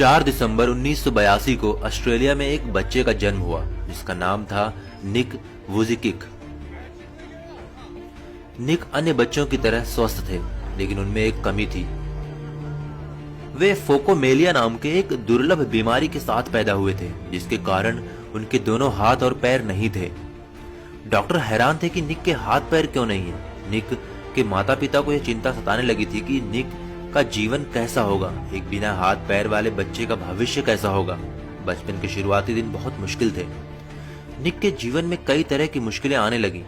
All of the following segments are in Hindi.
4 दिसंबर 1982 को ऑस्ट्रेलिया में एक बच्चे का जन्म हुआ जिसका नाम था निक वुजिकिक। निक अन्य बच्चों की तरह स्वस्थ थे, लेकिन उनमें एक कमी थी। वे फोकोमेलिया नाम के एक दुर्लभ बीमारी के साथ पैदा हुए थे, जिसके कारण उनके दोनों हाथ और पैर नहीं थे। डॉक्टर हैरान थे कि निक के हाथ पैर क्यों नहीं है। निक के माता पिता को यह चिंता सताने लगी थी कि निक का जीवन कैसा होगा, एक बिना हाथ पैर वाले बच्चे का भविष्य कैसा होगा। बचपन के शुरुआती दिन बहुत मुश्किल थे। निक के जीवन में कई तरह की मुश्किलें आने लगी।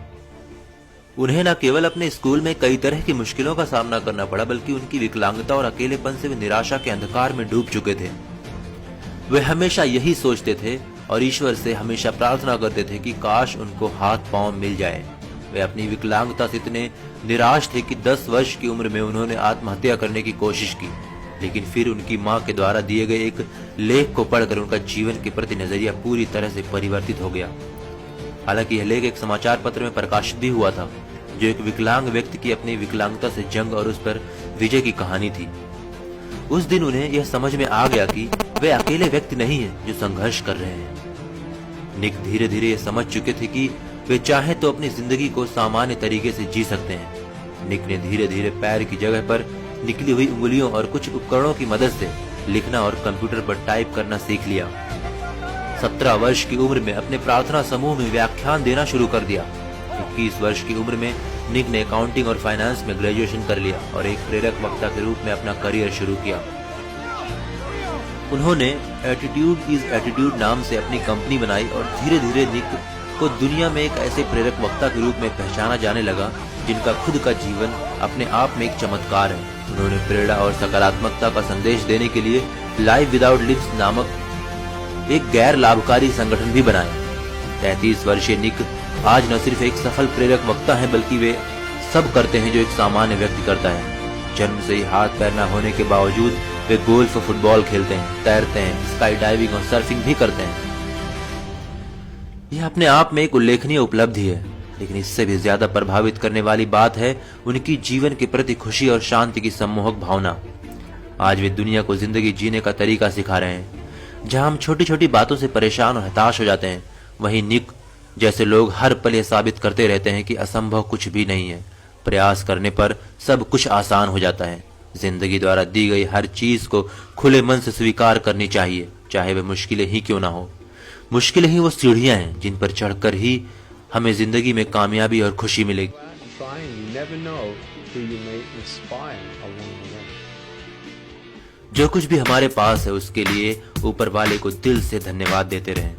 उन्हें न केवल अपने स्कूल में कई तरह की मुश्किलों का सामना करना पड़ा, बल्कि उनकी विकलांगता और अकेलेपन से वे निराशा के अंधकार में डूब चुके थे। वे हमेशा यही सोचते थे और ईश्वर से हमेशा प्रार्थना करते थे कि काश उनको हाथ पांव मिल जाए। वे अपनी विकलांगता से इतने निराश थे कि 10 वर्ष की उम्र में उन्होंने आत्महत्या करने की कोशिश की, लेकिन फिर उनकी मां के द्वारा दिए गए एक लेख को पढ़कर उनका जीवन के प्रति नजरिया पूरी तरह से परिवर्तित हो गया। हालांकि यह लेख एक समाचार पत्र में प्रकाशित भी हुआ था, जो एक विकलांग व्यक्ति की अपनी विकलांगता से जंग और उस पर विजय की कहानी थी। उस दिन उन्हें यह समझ में आ गया कि वे अकेले व्यक्ति नहीं हैं जो संघर्ष कर रहे हैं। निक धीरे धीरे ये समझ चुके थे कि वे चाहे तो अपनी जिंदगी को सामान्य तरीके से जी सकते हैं। निक ने धीरे धीरे पैर की जगह पर निकली हुई उंगलियों और कुछ उपकरणों की मदद से लिखना और कंप्यूटर पर टाइप करना सीख लिया। 17 वर्ष की उम्र में अपने प्रार्थना समूह में व्याख्यान देना शुरू कर दिया। 21 वर्ष की उम्र में निक ने अकाउंटिंग और फाइनेंस में ग्रेजुएशन कर लिया और एक प्रेरक वक्ता के रूप में अपना करियर शुरू किया। उन्होंने एटीट्यूड इज एटीट्यूड नाम से अपनी कंपनी बनाई और धीरे धीरे निक को दुनिया में एक ऐसे प्रेरक वक्ता के रूप में पहचाना जाने लगा जिनका खुद का जीवन अपने आप में एक चमत्कार है। उन्होंने प्रेरणा और सकारात्मकता का संदेश देने के लिए लाइफ विदाउट लिप्स नामक एक गैर लाभकारी संगठन भी बनाया। 33 वर्षीय निक आज न सिर्फ एक सफल प्रेरक वक्ता है, बल्कि वे सब करते हैं जो एक सामान्य व्यक्ति करता है। जन्म से ही हाथ पैर न होने के बावजूद वे गोल्फ और फुटबॉल खेलते हैं, तैरते हैं, स्काई डाइविंग और सर्फिंग भी करते हैं। यह अपने आप में एक उल्लेखनीय उपलब्धि है, लेकिन इससे भी ज्यादा प्रभावित करने वाली बात है उनकी जीवन के प्रति खुशी और शांति की सम्मोहक भावना। आज वे दुनिया को जिंदगी जीने का तरीका सिखा रहे हैं। जहां हम छोटी छोटी बातों से परेशान और हताश हो जाते हैं, वहीं निक जैसे लोग हर पल यह साबित करते रहते हैं कि असंभव कुछ भी नहीं है। प्रयास करने पर सब कुछ आसान हो जाता है। जिंदगी द्वारा दी गई हर चीज को खुले मन से स्वीकार करनी चाहिए, चाहे वह मुश्किलें ही क्यों ना हो। मुश्किलें ही वो सीढ़ियां हैं जिन पर चढ़कर ही हमें जिंदगी में कामयाबी और खुशी मिलेगी। जो कुछ भी हमारे पास है उसके लिए ऊपर वाले को दिल से धन्यवाद देते रहें।